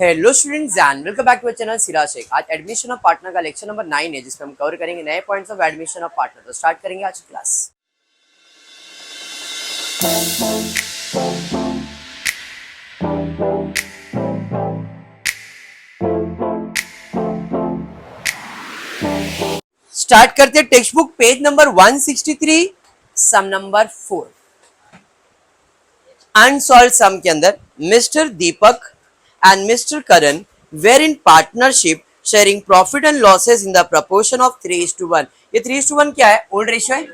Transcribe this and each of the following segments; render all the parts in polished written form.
Hello students and welcome back to channel Siraj Shaikh. आज admission of partner का lecture number 9 है, जिसमें हम कवर करेंगे नए points of admission of partner. तो स्टार्ट करेंगे आज क्लास। स्टार्ट करते text book page number 163 sum number 4। Unsolved sum के अंदर mister Deepak and mister Karan were in partnership sharing profit and losses in the proportion of 3:1। ये 3:1 क्या है? ओल्ड रेशियो है।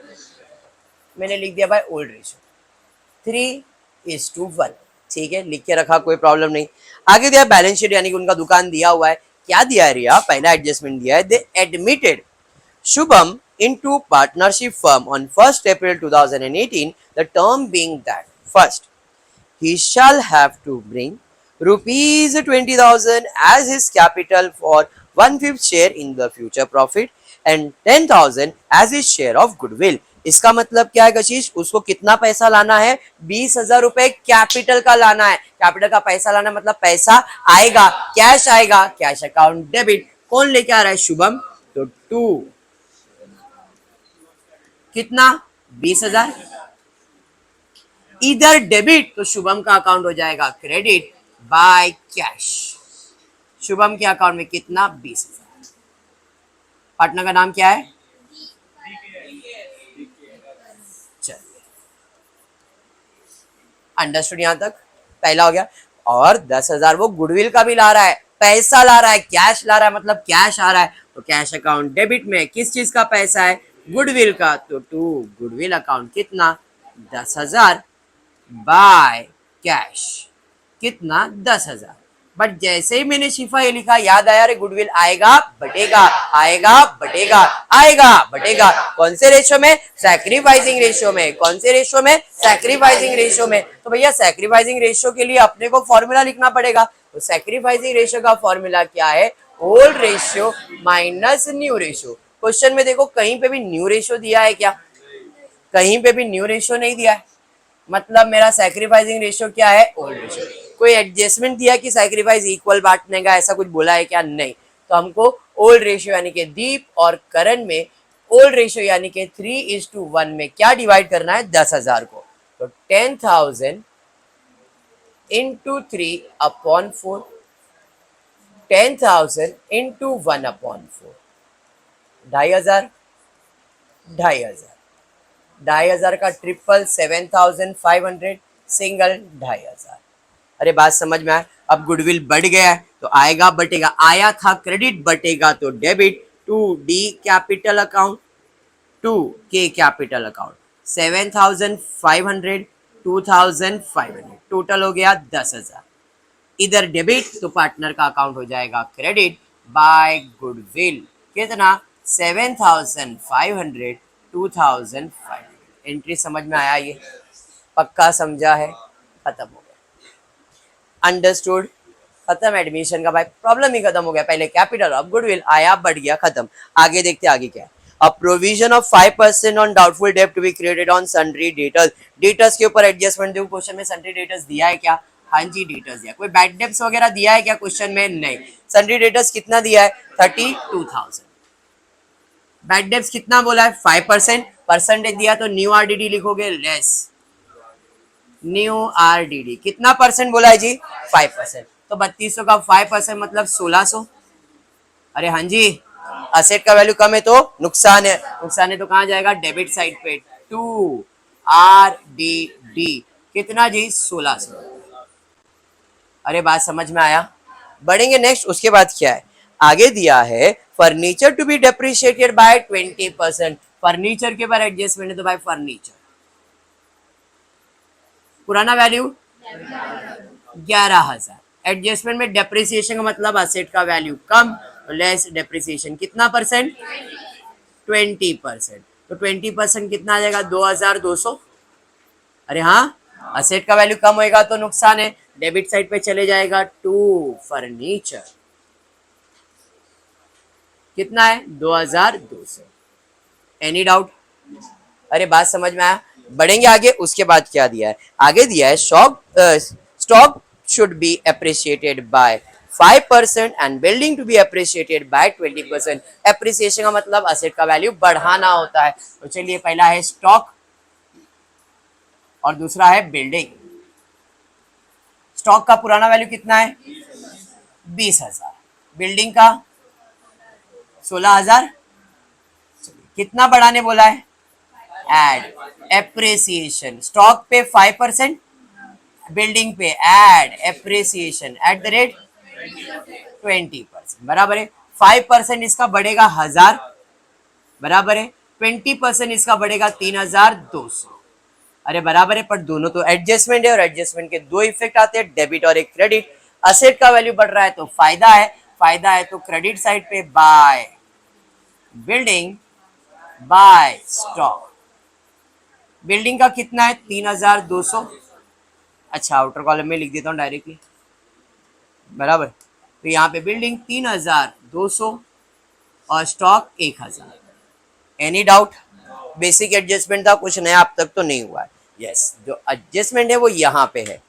मैंने लिख दिया भाई ओल्ड रेशियो 3:1। ठीक है, लिख के रखा, कोई प्रॉब्लम नहीं। आगे दिया बैलेंस शीट, यानी कि उनका दुकान दिया हुआ है। क्या दिया है रिया? पहला एडजस्टमेंट दिया है, दे admitted Shubham into partnership firm on 1st April 2018, the term being that first, he shall have to bring rupees 20,000 as his capital for 1/5 share in the future profit and 10,000 as his share of goodwill। इसका मतलब क्या है कशिश? उसको कितना पैसा लाना है? 20,000 रुपए कैपिटल का लाना है। कैपिटल का पैसा लाना मतलब पैसा आएगा, कैश आएगा, कैश अकाउंट डेबिट। कौन लेके आ रहा है? शुभम। तो 2 कितना? 20,000। इधर डेबिट तो शुभम का अकाउंट हो जाएगा क्रेडिट बाय कैश। शुभम के अकाउंट में कितना? 20,000। पार्टनर का नाम क्या है? चलिए, अंडरस्टूड यहां तक? पहला हो गया। और 10,000 वो गुडविल का भी ला रहा है, पैसा ला रहा है, कैश ला रहा है, मतलब कैश आ रहा है। तो कैश अकाउंट डेबिट में किस चीज का पैसा है? गुडविल का। तो 2 गुडविल अकाउंट कितना? 10,000 बाय कैश कितना? 10,000। बट जैसे ही मैंने शिफा ये लिखा, याद आया रे, गुडविल आएगा बटेगा, आएगा बटेगा, आएगा बटेगा। कौन से रेशियो में? सैक्रिफाइसिंग रेशियो में। कौन से रेशियो में? सैक्रिफाइसिंग रेशियो में। तो भैया सैक्रिफाइसिंग रेशियो के लिए अपने को फॉर्मूला लिखना पड़ेगा। तो सैक्रिफाइसिंग रेशियो का फॉर्मूला क्या है? Old ratio minus new ratio. Question में देखो, कहीं पे भी न्यू रेशियो दिया है क्या? कहीं पे भी न्यू रेशियो नहीं दिया है। मतलब मेरा सैक्रिफाइसिंग रेशियो क्या है? Old ratio. कोई एडजस्टमेंट दिया कि सैक्रिफाइस इक्वल बांटने का, ऐसा कुछ बोला है क्या? नहीं। तो हमको ओल्ड रेशियो यानी कि दीप और करण में ओल्ड रेशियो यानी कि 3:1 में क्या डिवाइड करना है? 10,000 को। तो 10,000 इंटू 3/4, 10,000 इंटू 1/4, 2,500, 2,500, 2,500 का ट्रिपल 7,500, सिंगल 2,500। अरे बात समझ में आया? अब गुडविल बढ़ गया है तो आएगा बटेगा, आया था क्रेडिट बटेगा तो debit. 2D capital account, 2K capital account, 7,500, 2,500, total हो गया 10,000। इधर डेबिट तो पार्टनर का अकाउंट हो जाएगा क्रेडिट बाय गुडविल। कितना? 7,500, 2,500। एंट्री समझ में आया? ये पक्का समझा है? खत्म हो गया। अंडरस्टूड? खत्म एडमिशन का भाई, प्रॉब्लम ही खत्म हो गया। पहले कैपिटल, अब गुडविल, आया बढ़ गया, खत्म। आगे देखते आगे क्या है। A provision of 5% on doubtful डेब्ट to be created on sundry debtors. Debtors के ऊपर एडजस्टमेंट। देखो क्वेश्चन में सन्ड्री डेटर्स दिया है क्या? हाँ जी, डेटर्स दिया। कोई बैड डेब्ट्स वगैरह दिया है क्या क्वेश्चन में? नहीं। सन्ड्री डेटर्स कितना दिया है? 32,000। बैड डेब्ट्स कितना बोला है? 5%। परसेंटेज दिया तो न्यू आरडीडी लिखोगे, लेस न्यू आरडीडी। कितना परसेंट बोला है जी? 5%। तो 3200 का 5% मतलब 1,600। अरे हाँ जी, असेट का वैल्यू कम है तो नुकसान है। नुकसान है तो कहाँ जाएगा? डेबिट साइड पे। 2 RDD कितना जी? 1,600। अरे बात समझ में आया? बढ़ेंगे नेक्स्ट। उसके बाद क्या है? आगे दिया है furniture to be depreciated by 20%। Furniture के ऊपर एडजस्टमेंट है तो भाई फर्नीचर पुराना वैल्यू 11,000। एडजस्टमेंट में डेप्रिसिएशन का मतलब असेट का वैल्यू कम, लेस डेप्रिसिएशन। कितना परसेंट? 20%। तो 20% कितना आ जाएगा? 2,200। अरे हाँ, असेट का वैल्यू कम होएगा तो नुकसान है, डेबिट साइड पे चले जाएगा। 2 फर्नीचर कितना है? 2,200। Any doubt? अरे बात समझ में आया? बढ़ेंगे आगे। उसके बाद क्या दिया है? आगे दिया है stock should be appreciated by 5% and building to be appreciated by 20%। Appreciation का मतलब असेट का वैल्यू बढ़ाना होता है। तो चलिए पहला है स्टॉक और दूसरा है बिल्डिंग। स्टॉक का पुराना वैल्यू कितना है? 20,000। बिल्डिंग का 16,000। कितना बढ़ाने बोला है? Add appreciation. स्टॉक पे 5%, बिल्डिंग पे add appreciation at the rate 20%। बराबर है। 5% इसका बढ़ेगा 1000, बराबर है। 20% इसका बढ़ेगा 3200। अरे बराबर है, पर दोनों तो एडजस्टमेंट है और एडजस्टमेंट के दो इफेक्ट आते हैं, डेबिट और एक क्रेडिट। असेट का वैल्यू बढ़ रहा है तो फायदा है, फायदा है तो क्रेडिट साइड पे by building bye stock. Building का कितना है? 3200। अच्छा, आउटर कॉलम में लिख देता हूँ डायरेक्टली, बराबर। तो यहाँ पे बिल्डिंग 3200 और stock 1000। Any doubt? Basic adjustment था, कुछ नया अब तक तो नहीं हुआ है। यस, जो एडजस्टमेंट है वो यहाँ पे है।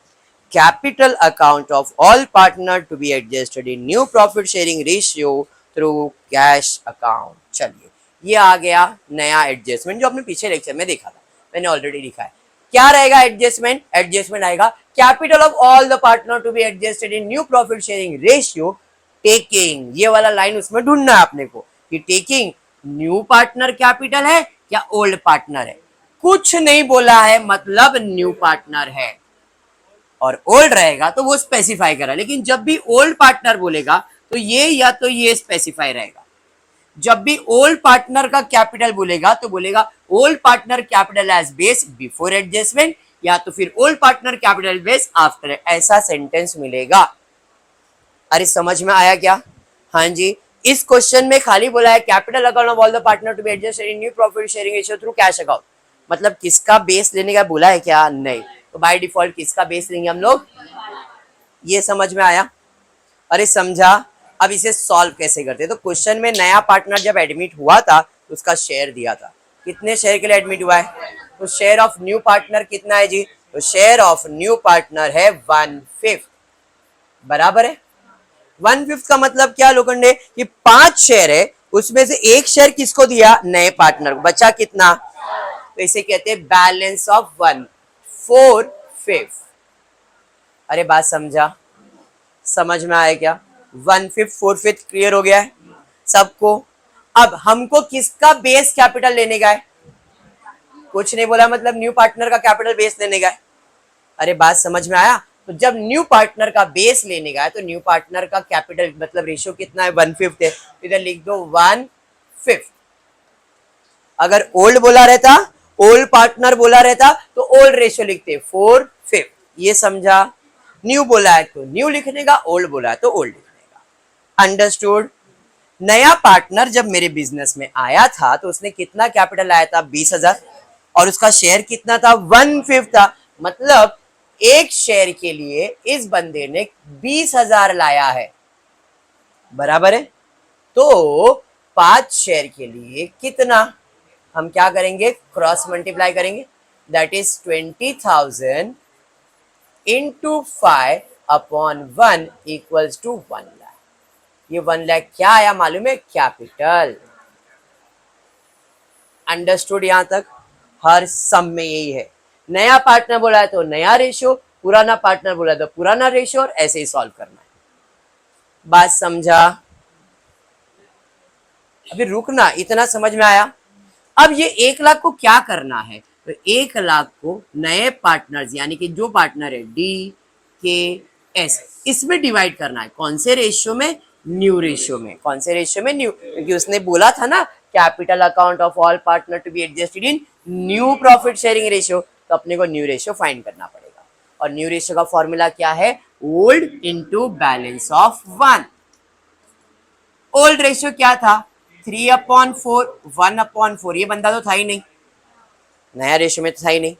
Capital account of all partner to be adjusted in new profit sharing ratio through cash account. चलिए, ये आ गया नया एडजस्टमेंट जो आपने पीछे लेक्चर में देखा था, मैंने ऑलरेडी लिखा है। क्या रहेगा एडजस्टमेंट? एडजस्टमेंट आएगा capital of all the partner to be adjusted in new profit sharing ratio taking. ये वाला लाइन उसमें ढूंढना है आपने को कि टेकिंग न्यू पार्टनर कैपिटल है या ओल्ड पार्टनर है। कुछ नहीं बोला है, मतलब न्यू पार्टनर है। और ओल्ड रहेगा तो वो स्पेसिफाई करा, लेकिन जब भी ओल्ड पार्टनर बोलेगा तो ये या तो ये स्पेसिफाई रहेगा। जब भी ओल्ड पार्टनर का कैपिटल बोलेगा तो बोलेगा old partner capital as base before adjustment, या तो फिर old partner capital base after, ऐसा सेंटेंस मिलेगा। अरे समझ में आया क्या? हाँ जी। इस क्वेश्चन में खाली बोला है capital account of all the partner to be adjusted in new profit sharing ratio through cash account. मतलब किसका बेस लेने का बोला है क्या? नहीं। तो बाय डिफॉल्ट किसका बेस लेंगे हम लोग? ये समझ में आया? अरे समझा। अब इसे सॉल्व कैसे करते? तो क्वेश्चन में नया पार्टनर जब एडमिट हुआ था तो उसका शेयर दिया था। कितने शेयर के लिए एडमिट हुआ है? तो शेयर ऑफ न्यू पार्टनर कितना है जी? तो शेयर ऑफ न्यू पार्टनर है 1/5, बराबर है। 1/5 का मतलब क्या लोखंडे? कि 5 शेयर है, उसमें से एक शेयर किसको दिया? नए पार्टनर को। बचा कितना? तो इसे कहते हैं बैलेंस ऑफ 1/4। अरे बात समझा? समझ में आया क्या? 1/5 4/5 क्लियर हो गया है सबको? अब हमको किसका बेस कैपिटल लेने का है? कुछ नहीं बोला, मतलब न्यू पार्टनर का कैपिटल बेस लेने का है। अरे बात समझ में आया? तो जब न्यू पार्टनर का बेस लेने का है तो न्यू पार्टनर का कैपिटल मतलब रेशियो कितना है? 1/5 है। इधर लिख दो 1/5। अगर ओल्ड बोला रहता, ओल्ड पार्टनर बोला रहता तो ओल्ड रेशियो लिखते 4/5। ये समझा? न्यू बोला है तो न्यू लिखने का, ओल्ड बोला है तो ओल्ड लिखने का। अंडरस्टूड? नया पार्टनर जब मेरे बिजनेस में आया था तो उसने कितना कैपिटल लाया था? 20,000। और उसका शेयर कितना था? 1/5 था। मतलब एक शेयर के लिए इस बंदे ने 20,000 लाया है, बराबर है। तो 5 शेयर के लिए कितना? हम क्या करेंगे? क्रॉस मल्टीप्लाई करेंगे। That is 20,000 into 5/1 equals to 1 lakh. ये 1 लाख क्या आया मालूम है? कैपिटल। अंडरस्टूड? यहां तक हर सम में यही है। नया पार्टनर बोला है तो नया रेशियो, पुराना पार्टनर बोला तो पुराना रेशियो, और ऐसे ही सॉल्व करना है। बात समझा? अभी रुकना, इतना समझ में आया? अब ये 1 लाख को क्या करना है? तो 1 लाख को नए पार्टनर्स यानी कि जो पार्टनर है डी के एस, इसमें डिवाइड करना है। कौन से रेशियो में? न्यू रेशियो में। कौन से रेशियो में? न्यू। क्योंकि उसने बोला था ना capital account of all partner to be adjusted in new profit sharing ratio, तो अपने को न्यू रेशियो फाइंड करना पड़ेगा। और न्यू रेशियो का फॉर्मूला क्या है? Old into balance of 1। Old ratio क्या था? 3/4, 1/4। ये बंदा तो था ही नहीं, नया रेशियो में तो था ही नहीं।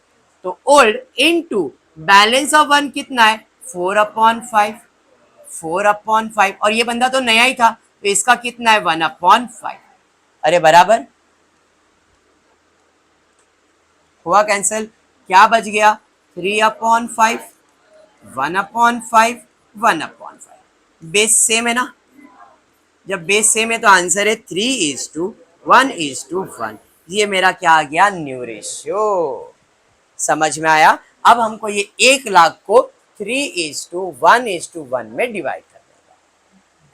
तो ओल्ड इंटू बैलेंस ऑफ 1 कितना है? 4/5। 4/5, और ये बंदा तो नया ही था तो इसका कितना है? 1/5। अरे बराबर हुआ कैंसिल। क्या बच गया? 3/5, 1/5, 1/5। बेस सेम है ना, जब बेस सेम है तो आंसर है 3:1:1। ये मेरा क्या आ गया, न्यू रेशियो। समझ में आया। अब हमको ये 1 लाख को 3:1:1 में डिवाइड करना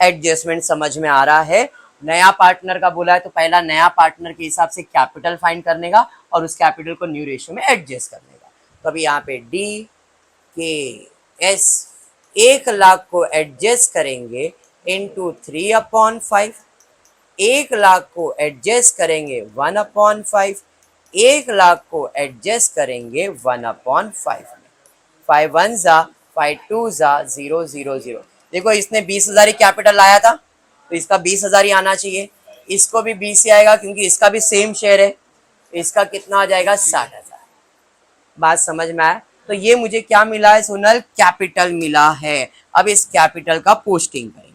है। एडजस्टमेंट समझ में आ रहा है। नया पार्टनर का बोला है तो पहला नया पार्टनर के हिसाब से कैपिटल फाइंड करने का और उस कैपिटल को न्यू रेशियो में एडजस्ट करने का। तो अभी यहाँ पे डी के एस 1 लाख को एडजस्ट करेंगे इंटू 3/5, 1 लाख को एडजस्ट करेंगे 1/5, 1 लाख को एडजस्ट करेंगे 1/5 में। 5 1 जा 5 2 जा 0 0 0। देखो इसने 20,000 ही कैपिटल लाया था तो इसका 20,000 ही आना चाहिए। इसको भी 20 ही आएगा क्योंकि इसका भी सेम शेयर है। इसका कितना आ जाएगा, 60,000। बात समझ में आया। तो ये मुझे क्या मिला है सोनल, कैपिटल मिला है। अब इस कैपिटल का पोस्टिंग करेंगे।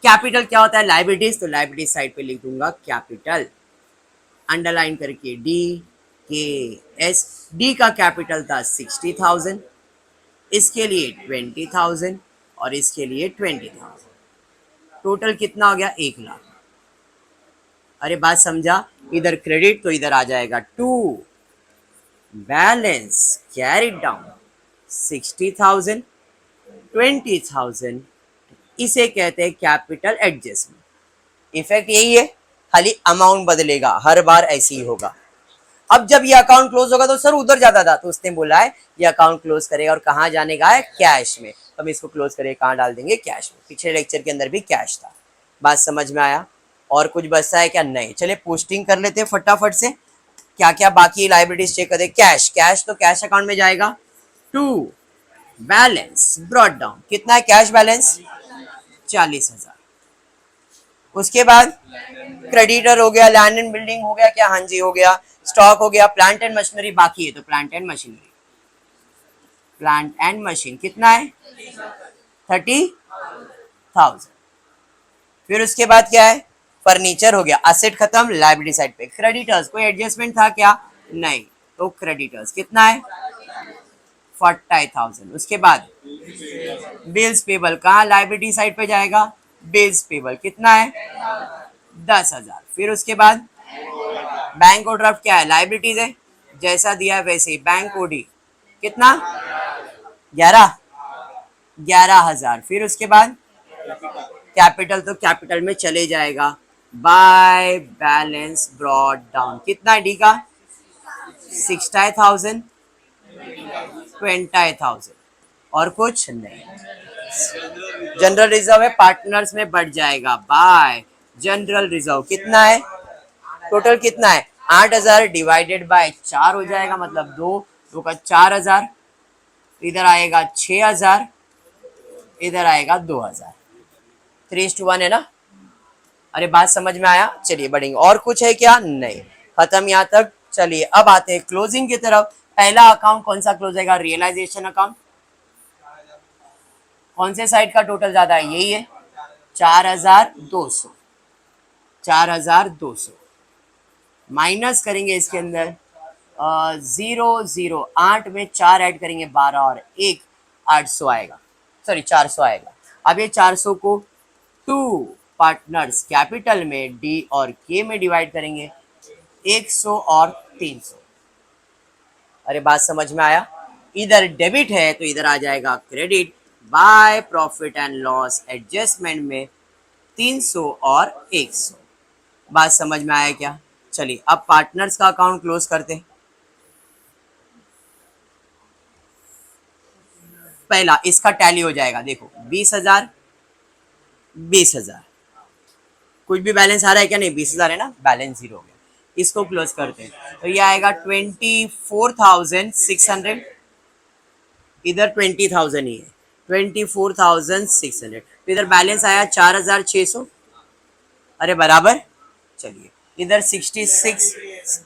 कैपिटल क्या होता है, लाइबिलिटीज, तो लाइबिलिटीज साइड पे लिख दूंगा कैपिटल, अंडरलाइन करके डी के एस। डी का कैपिटल था 60,000, इसके लिए 20,000 और इसके लिए 20,000। टोटल कितना हो गया, 1 लाख। अरे बात समझा। इधर क्रेडिट तो इधर आ जाएगा 2, बैलेंस कैरी डाउन 60,000, 20,000। इसे कहते हैं कैपिटल एडजस्टमेंट। इफेक्ट यही है, खाली अमाउंट बदलेगा, हर बार ऐसे ही होगा। अब जब ये अकाउंट क्लोज होगा तो सर उधर जाता था, तो उसने बोला है ये अकाउंट क्लोज करेगा और कहाँ जाने का है, कैश में। तो हम इसको क्लोज करेंगे, कहाँ डाल देंगे, कैश में। पिछले लेक्चर के अंदर भी कैश था। बात समझ में आया। और कुछ बचता है क्या, नहीं। चलिए पोस्टिंग कर लेते हैं फटाफट से। क्या क्या बाकी लाइबिलिटीज चेक करते। कैश, कैश तो कैश अकाउंट में जाएगा 2, बैलेंस ब्रॉट डाउन, कितना है कैश बैलेंस, 40,000। उसके बाद क्रेडिटर हो गया, लैंड एंड बिल्डिंग हो गया क्या, हाँ जी हो गया। स्टॉक हो गया, प्लांट एंड मशीनरी बाकी है तो plant and machinery, plant and machine कितना है 30,000। फिर उसके बाद क्या है, फर्नीचर हो गया, असेट खत्म, लाइबिलिटी साइड पे। क्रेडिटर्स कोई एडजस्टमेंट था क्या, नहीं, तो क्रेडिटर्स कितना है 40,000। उसके बाद बिल्स पेबल, कहाँ लाइबिलिटी साइड पे जाएगा, बिल्स पेबल कितना है 10,000। फिर उसके बाद बैंक ओवरड्राफ्ट क्या है, लाइबिलिटीज है, जैसा दिया है वैसे ही। बैंक ओडी कितना 11,000। फिर उसके बाद कैपिटल, तो कैपिटल में चले जाएगा बाय बैलेंस ब्रॉट डाउन, कितना है डी का 60,000, 20,000 और कुछ नहीं। जनरल रिजर्व है, पार्टनर्स में बढ़ जाएगा बाय जनरल रिजर्व, कितना है टोटल, कितना है 8,000 डिवाइडेड बाय 4 हो जाएगा, मतलब 2 का 4,000, इधर आएगा 6,000, इधर आएगा 2,000। 3:1 है ना। अरे बात समझ में आया। चलिए बढ़ेंगे, और कुछ है क्या, नहीं, खत्म यहाँ तक। चलिए अब आते हैं क्लोजिंग की तरफ। पहला अकाउंट कौन सा क्लोज होगा, रियलाइजेशन अकाउंट। कौन से साइड का टोटल ज्यादा है, यही है 4,200, 4,200 माइनस करेंगे इसके अंदर 0 0, 8 में 4 ऐड करेंगे 12 और 1, 800 आएगा, सॉरी 400 आएगा। अब ये 400 को 2 पार्टनर्स कैपिटल में डी और के में डिवाइड करेंगे, 100 और 300। अरे बात समझ में आया। इधर डेबिट है तो इधर आ जाएगा credit, by profit and loss adjustment में 300 और 100। बात समझ में आया क्या। चलिए अब पार्टनर्स का अकाउंट क्लोज करते हैं। पहला इसका टैली हो जाएगा, देखो 20,000, 20,000, कुछ भी बैलेंस आ रहा है क्या, नहीं 20,000 है ना, बैलेंस 0 हो गया। इसको क्लोज करते हैं तो ये आएगा 24,600, इधर 20,000 ही है, 24,600। तो इधर बैलेंस आया 4,600, अरे बराबर। चलिए इधर 66,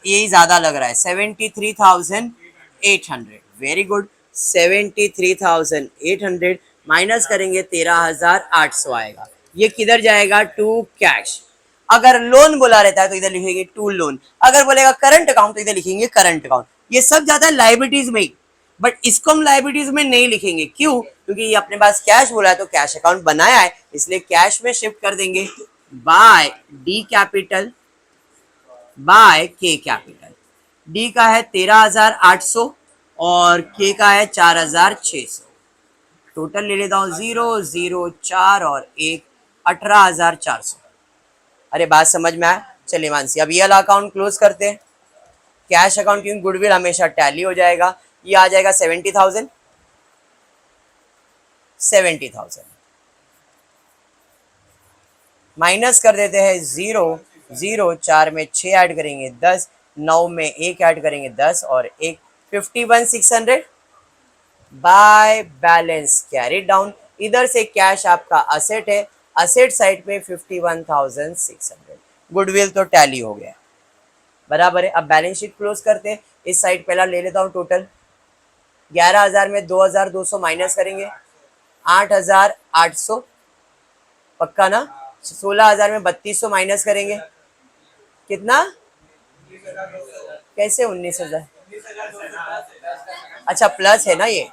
यही ज्यादा लग रहा है, 73,800, वेरी गुड। 73,800 माइनस करेंगे 13,800 आएगा। ये किधर जाएगा, टू कैश। अगर लोन बोला रहता है तो इधर लिखेंगे टू लोन, अगर बोलेगा करंट अकाउंट तो इधर लिखेंगे करंट अकाउंट। ये सब जाता है लाइबिलिटीज में ही, बट इसको हम लाइबिलिटीज में नहीं लिखेंगे, क्यों? क्योंकि ये अपने पास कैश बोला है तो कैश अकाउंट बनाया है, इसलिए कैश में शिफ्ट कर देंगे बाय डी कैपिटल बाय के कैपिटल। डी का है 13,800 और के का है 4,600। टोटल ले लेता हूँ 0 0 4 और 1 18,400। अरे बात समझ में आया? चलिए मानसी अब ये वाला अकाउंट क्लोज करते हैं। कैश अकाउंट क्योंकि गुडविल हमेशा टैली हो जाएगा, ये आ जाएगा 70,000 70,000 माइनस कर देते हैं 0 0 4 में 6 ऐड करेंगे 10, 9 में 1 ऐड करेंगे 10 और 1 51,600 बाय बैलेंस कैरी डाउन। इधर से कैश आपका असेट है, असेट साइड पे 51,600, गुडविल तो टैली हो गया बराबर है। अब बैलेंस शीट क्लोज करते हैं। इस साइड पहला ले लेता हूँ टोटल 11,000 में 2,200 माइनस करेंगे 8,800 पक्का ना। 16,000 में 3,200 माइनस करेंगे कितना? कैसे 19,000? अच्छा प्लस है ना ये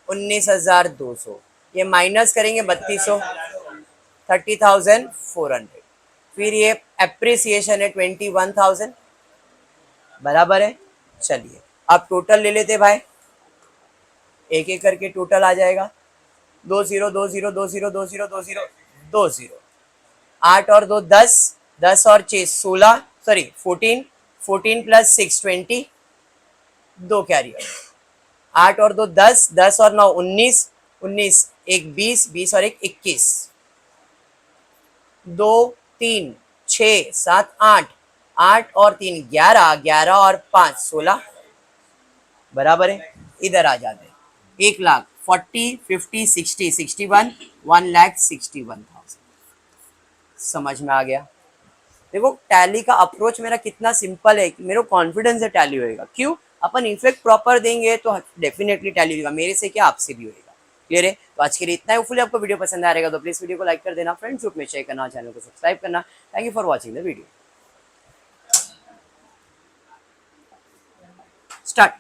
19,200, ये माइनस करेंगे 3,200 30,400, फिर ये एप्रिसिएशन है 21,000 बराबर है। चलिए अब टोटल ले लेते भाई, एक एक करके टोटल आ जाएगा 20 20 20 20 20 20 8 और 2 10 10 और 6 16 सॉरी 14 14 प्लस 6 20 दो कैरियर 8 और 2 10 10 और 9 19 19 एक 20 20 और एक 21 2 3 6 7 8 8 और 3 11 11 और 5 16 बराबर है। इधर आ जाते हैं 1,40,000 50 60 61 1,61,000। समझ में आ गया? देखो टैली का अप्रोच मेरा कितना सिंपल है, मेरे को कॉन्फिडेंस है टैली होएगा। क्यों? अपन इफेक्ट प्रॉपर देंगे तो डेफिनेटली टैली होगा, मेरे से क्या आपसे भी होएगा। क्लियर है? तो आज के लिए इतना ही। होपफुली आपको वीडियो पसंद आ रहेगा तो प्लीज वीडियो को लाइक कर देना, फ्रेंड्स ग्रुप में शेयर करना, चैनल को सब्सक्राइब करना। Thank you for watching the video. Start.